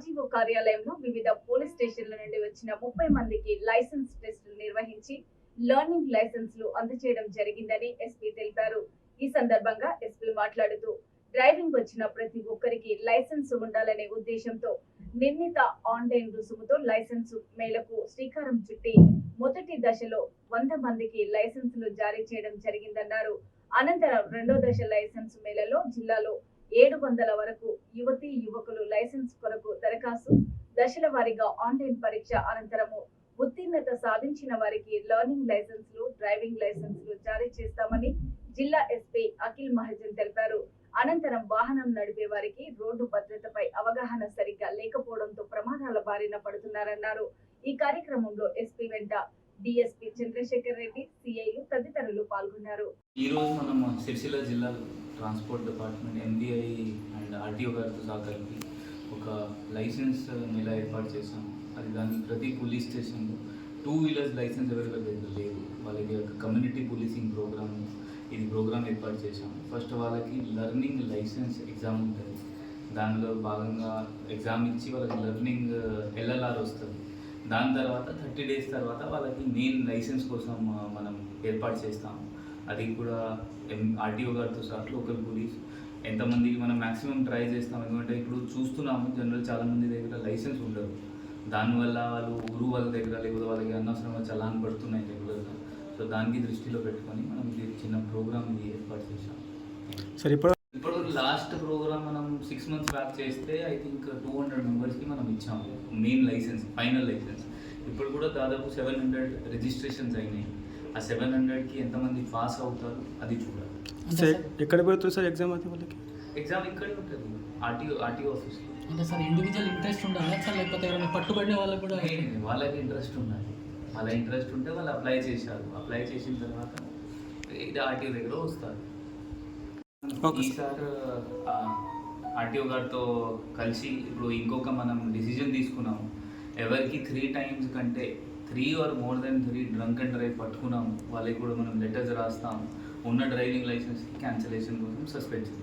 RTO కార్యాలయంలో వివిధ police స్టేషన్ల నుండి వచ్చిన 30 మందికి లైసెన్స్ టెస్టులు నిర్వహించి లర్నింగ్ లైసెన్స్లు అందజేయడం జరిగిందని ఎస్పీ తెలిపారు. ఈ సందర్భంగా ఎస్పీ మాట్లాడుతూ డ్రైవింగ్ వచ్చిన ప్రతి ఒక్కరికి లైసెన్స్ ఉండాలనే ఉద్దేశంతో నిర్ణీత ఆన్లైన్ రుసుముతో లైసెన్స్ మేళకు శ్రీకారం చుట్టి మొదటి దశలో 100 మందికి లైసెన్సులు జారీ చేయడం జరిగిందన్నారు. అనంతరం రెండో దశ లైసెన్స్ మేళలో జిల్లాలో 700 వరకు యువతీ యువకులు లైసెన్స్ కొరకు దరఖాస్తు దశల వారీగా ఆన్లైన్ పరీక్ష అనంతరము ఉత్తీర్ణత సాధించిన వారికి లర్నింగ్ లైసెన్సులు డ్రైవింగ్ లైసెన్సులు జారీ చేస్తామని జిల్లా ఎస్పీ అఖిల్ మహాజన్ తెలిపారు. అనంతరం వాహనం నడిపే వారికి రోడ్డు భద్రతపై అవగాహన సరిగ్గా లేకపోవడంతో ప్రమాదాల బారిన పడుతున్నారన్నారు. ఈ కార్యక్రమంలో ఎస్పీ వెంట డిఎస్పీ చంద్రశేఖర్ రెడ్డి, సిఐలు తదితరులు పాల్గొన్నారు. ఈ రోజు మనం సిరిసిల్ల జిల్లా transport department MBI and RTO గారితో సహకరించి ఒక లైసెన్స్ మేళ ఏర్పాటు చేశాము. అది దాన్ని ప్రతి పోలీస్ స్టేషన్లో 2 వీలర్స్ లైసెన్స్ అవైలబుల్ లేదు, వాళ్ళకి ఒక కమ్యూనిటీ పోలీసింగ్ ప్రోగ్రామ్ ఇది ప్రోగ్రామ్ ఏర్పాటు చేశాము. ఫస్ట్ వాళ్ళకి లర్నింగ్ లైసెన్స్ ఎగ్జామ్ ఉంటుంది, దానిలో భాగంగా ఎగ్జామ్ ఇచ్చి వాళ్ళకి లర్నింగ్ ఎల్ఎల్ఆర్ వస్తుంది. దాని తర్వాత 30 డేస్ తర్వాత వాళ్ళకి మెయిన్ లైసెన్స్ కోసం మనం ఏర్పాటు చేస్తాము. అది కూడా ఆర్టీఓ గారితో సహా లోకల్ పోలీస్ ఎంతమందికి మనం మ్యాక్సిమం ట్రై చేస్తాం. ఎందుకంటే ఇప్పుడు చూస్తున్నాము జనరల్ చాలామంది దగ్గర లైసెన్స్ ఉండదు, దానివల్ల వాళ్ళు ఊరు వాళ్ళ దగ్గర లేకపోతే వాళ్ళకి అనవసరంగా చలాన్ పడుతున్నాయి రెగ్యులర్గా. సో దానికి దృష్టిలో పెట్టుకొని మనం ఇది చిన్న ప్రోగ్రామ్ ఇది ఏర్పాటు చేసాం. సరే ఇప్పుడు లాస్ట్ ప్రోగ్రామ్ మనం 6 months బ్యాక్ చేస్తే ఐ థింక్ 200 మెంబర్స్కి మనం ఇచ్చాము మెయిన్ లైసెన్స్, ఫైనల్ లైసెన్స్. ఇప్పుడు కూడా దాదాపు 700 రిజిస్ట్రేషన్స్ అయినాయి. ఆ 700కి ఎంతమంది పాస్ అవుతారు అది చూడాలి. ఎక్కడ పెడుతుంది సార్ ఎగ్జామ్? అయితే వాళ్ళకి ఎగ్జామ్ ఇక్కడే ఉంటుంది, ఆర్టీఓ ఆఫీస్లో. అంటే సార్ ఇండివిజువల్ ఇంట్రెస్ట్ ఉండాలి సార్, లేకపోతే ఎవరైనా పట్టుబడిన వాళ్ళకి కూడా? వాళ్ళకి ఇంట్రెస్ట్ ఉండాలి, వాళ్ళ ఇంట్రెస్ట్ ఉంటే వాళ్ళు అప్లై చేశారు. అప్లై చేసిన తర్వాత ఇది ఆర్టీఓ దగ్గర వస్తారు. ఈసారి ఆర్టీఓ గారితో కలిసి ఇప్పుడు ఇంకొక మనం డిసిజన్ తీసుకున్నాము. ఎవరికి 3 times కంటే 3 or more than 3 drunk and drive పట్టుకున్నాము వాళ్ళకి కూడా మనం లెటర్స్ రాస్తాము. ఉన్న డ్రైవింగ్ లైసెన్స్కి క్యాన్సిలేషన్ కోసం, సస్పెన్షన్